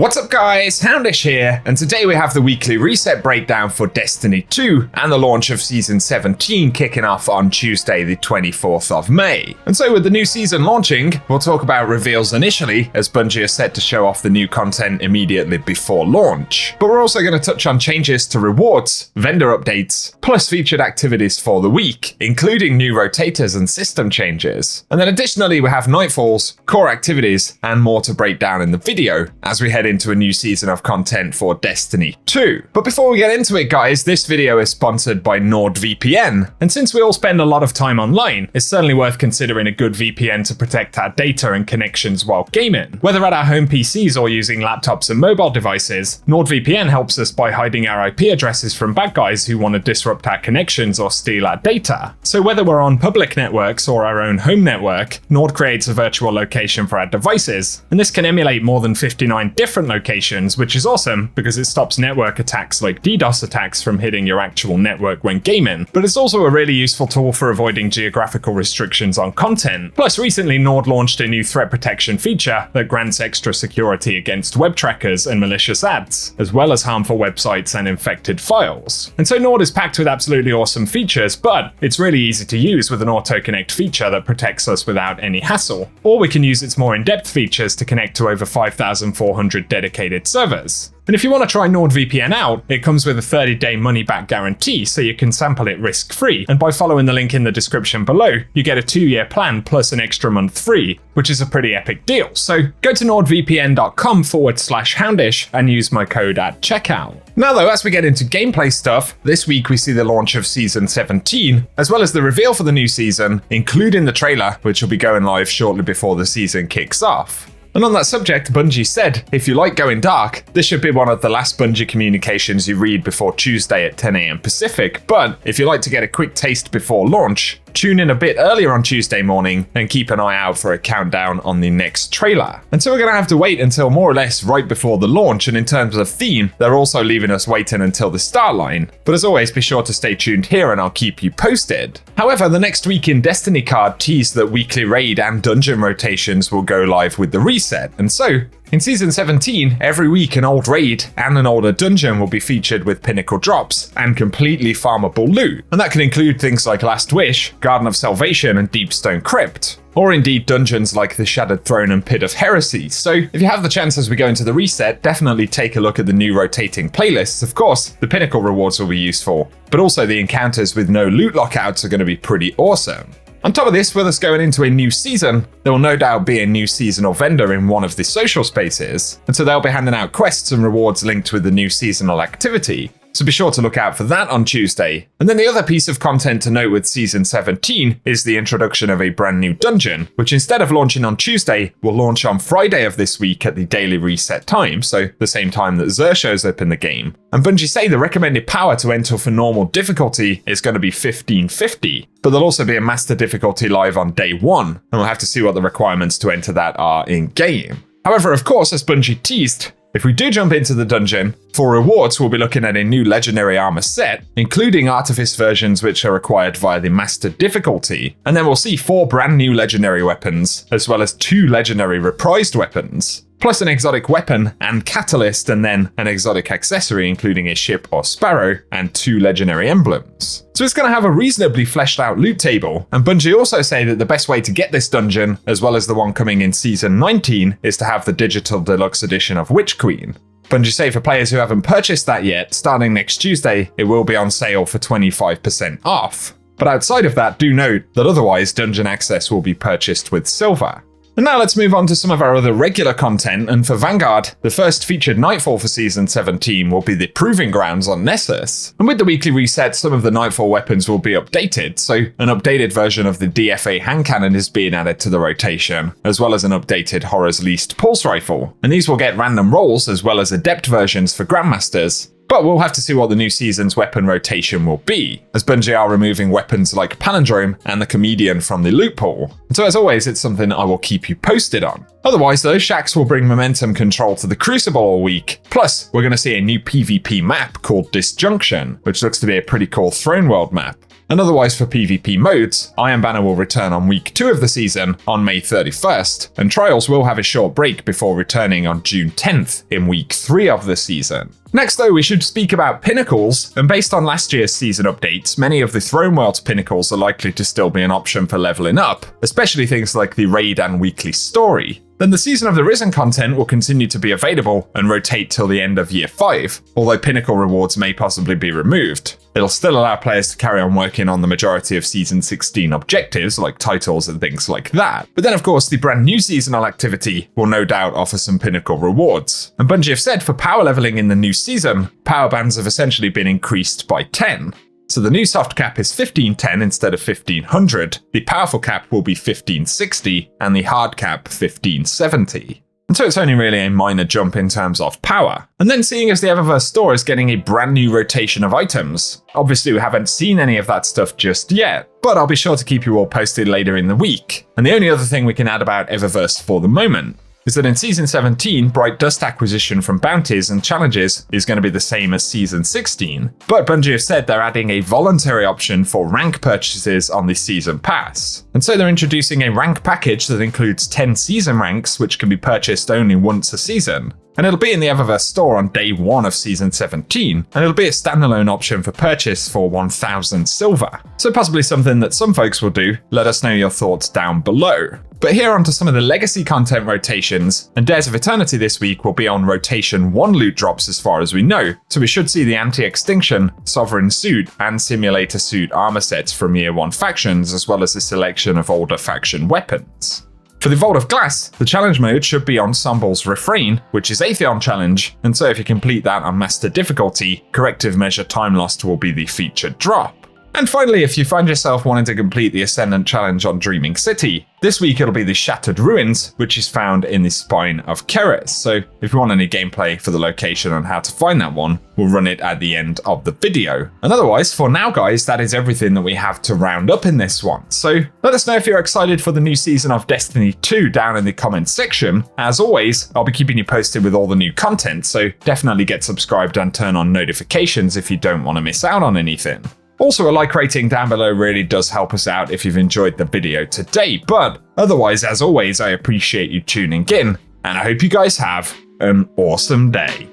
What's up guys, Houndish here, and today we have the weekly reset breakdown for Destiny 2 and the launch of Season 17 kicking off on Tuesday the 24th of May. And so with the new season launching, we'll talk about reveals initially, as Bungie is set to show off the new content immediately before launch. But we're also going to touch on changes to rewards, vendor updates, plus featured activities for the week, including new rotators and system changes. And then additionally we have Nightfalls, core activities, and more to break down in the video as we head into a new season of content for Destiny 2. But before we get into it guys, this video is sponsored by NordVPN. And since we all spend a lot of time online, it's certainly worth considering a good VPN to protect our data and connections while gaming. Whether at our home PCs or using laptops and mobile devices, NordVPN helps us by hiding our IP addresses from bad guys who want to disrupt our connections or steal our data. So whether we're on public networks or our own home network, Nord creates a virtual location for our devices, and this can emulate more than 59 different locations, which is awesome because it stops network attacks like DDoS attacks from hitting your actual network when gaming. But it's also a really useful tool for avoiding geographical restrictions on content. Plus, recently Nord launched a new threat protection feature that grants extra security against web trackers and malicious ads, as well as harmful websites and infected files. And so Nord is packed with absolutely awesome features, but it's really easy to use with an auto-connect feature that protects us without any hassle. Or we can use its more in-depth features to connect to over 5,400 dedicated servers. And if you want to try NordVPN out, it comes with a 30-day money-back guarantee, so you can sample it risk-free. And by following the link in the description below, you get a 2-year plan plus an extra month free, which is a pretty epic deal. So go to nordvpn.com/houndish and use my code at checkout. Now though, as we get into gameplay stuff, this week we see the launch of Season 17, as well as the reveal for the new season, including the trailer, which will be going live shortly before the season kicks off. And on that subject, Bungie said, if you like going dark, this should be one of the last Bungie communications you read before Tuesday at 10 AM Pacific, but if you like to get a quick taste before launch, tune in a bit earlier on Tuesday morning and keep an eye out for a countdown on the next trailer. And so we're going to have to wait until more or less right before the launch, and in terms of theme, they're also leaving us waiting until the start line. But as always, be sure to stay tuned here and I'll keep you posted. However, the next week in Destiny card teased that weekly raid and dungeon rotations will go live with the reset, and so in Season 17, every week an old raid and an older dungeon will be featured with pinnacle drops and completely farmable loot. And that can include things like Last Wish, Garden of Salvation, and Deepstone Crypt. Or indeed dungeons like the Shattered Throne and Pit of Heresy. So if you have the chance as we go into the reset, definitely take a look at the new rotating playlists. Of course, the pinnacle rewards will be useful, but also the encounters with no loot lockouts are going to be pretty awesome. On top of this, with us going into a new season, there will no doubt be a new seasonal vendor in one of the social spaces, and so they'll be handing out quests and rewards linked with the new seasonal activity. So be sure to look out for that on Tuesday. And then the other piece of content to note with Season 17 is the introduction of a brand new dungeon, which instead of launching on Tuesday, will launch on Friday of this week at the daily reset time, so the same time that Xur shows up in the game. And Bungie say the recommended power to enter for normal difficulty is going to be 1550, but there'll also be a master difficulty live on day 1, and we'll have to see what the requirements to enter that are in-game. However, of course, as Bungie teased, if we do jump into the dungeon, for rewards we'll be looking at a new legendary armor set, including artifice versions which are acquired via the master difficulty, and then we'll see 4 brand new legendary weapons, as well as 2 legendary reprised weapons, plus an exotic weapon and catalyst, and then an exotic accessory including a ship or sparrow, and 2 legendary emblems. So it's going to have a reasonably fleshed out loot table, and Bungie also say that the best way to get this dungeon, as well as the one coming in Season 19, is to have the digital deluxe edition of Witch Queen. Bungie say for players who haven't purchased that yet, starting next Tuesday, it will be on sale for 25% off. But outside of that, do note that otherwise dungeon access will be purchased with silver. And now let's move on to some of our other regular content, and for Vanguard, the first featured Nightfall for Season 17 will be the Proving Grounds on Nessus. And with the weekly reset, some of the Nightfall weapons will be updated, so an updated version of the DFA hand cannon is being added to the rotation, as well as an updated Horror's Least pulse rifle. And these will get random rolls as well as adept versions for Grandmasters. But we'll have to see what the new season's weapon rotation will be, as Bungie are removing weapons like Palindrome and the Comedian from the loot pool. And so as always, it's something I will keep you posted on. Otherwise though, Shaxx will bring momentum control to the Crucible all week. Plus, we're going to see a new PvP map called Disjunction, which looks to be a pretty cool Throne World map. And otherwise for PvP modes, Iron Banner will return on week 2 of the season on May 31st, and Trials will have a short break before returning on June 10th in week 3 of the season. Next though, we should speak about pinnacles, and based on last year's season updates, many of the Throne World's pinnacles are likely to still be an option for leveling up, especially things like the raid and weekly story. Then the Season of the Risen content will continue to be available and rotate till the end of Year 5, although pinnacle rewards may possibly be removed. It'll still allow players to carry on working on the majority of Season 16 objectives, like titles and things like that. But then of course, the brand new seasonal activity will no doubt offer some pinnacle rewards. And Bungie have said for power leveling in the new season, power bands have essentially been increased by 10. So the new soft cap is 1510 instead of 1500, the powerful cap will be 1560, and the hard cap 1570. And so it's only really a minor jump in terms of power. And then seeing as the Eververse store is getting a brand new rotation of items, obviously we haven't seen any of that stuff just yet, but I'll be sure to keep you all posted later in the week. And the only other thing we can add about Eververse for the moment is that in Season 17, Bright Dust acquisition from bounties and challenges is going to be the same as Season 16, but Bungie have said they're adding a voluntary option for rank purchases on the Season Pass. And so they're introducing a rank package that includes 10 season ranks, which can be purchased only once a season. And it'll be in the Eververse store on day 1 of Season 17, and it'll be a standalone option for purchase for 1000 silver. So possibly something that some folks will do. Let us know your thoughts down below. But here onto some of the legacy content rotations, and Dares of Eternity this week will be on rotation 1 loot drops as far as we know, so we should see the Anti-Extinction, Sovereign Suit, and Simulator Suit armor sets from Year 1 factions, as well as a selection of older faction weapons. For the Vault of Glass, the challenge mode should be Ensemble's Refrain, which is Atheon challenge, and so if you complete that on Master difficulty, Corrective Measure Time Lost will be the featured drop. And finally, if you find yourself wanting to complete the Ascendant challenge on Dreaming City, this week it'll be the Shattered Ruins, which is found in the Spine of Keres. So if you want any gameplay for the location and how to find that one, we'll run it at the end of the video. And otherwise, for now guys, that is everything that we have to round up in this one. So let us know if you're excited for the new season of Destiny 2 down in the comments section. As always, I'll be keeping you posted with all the new content, so definitely get subscribed and turn on notifications if you don't want to miss out on anything. Also, a like rating down below really does help us out if you've enjoyed the video today, but otherwise, as always, I appreciate you tuning in, and I hope you guys have an awesome day.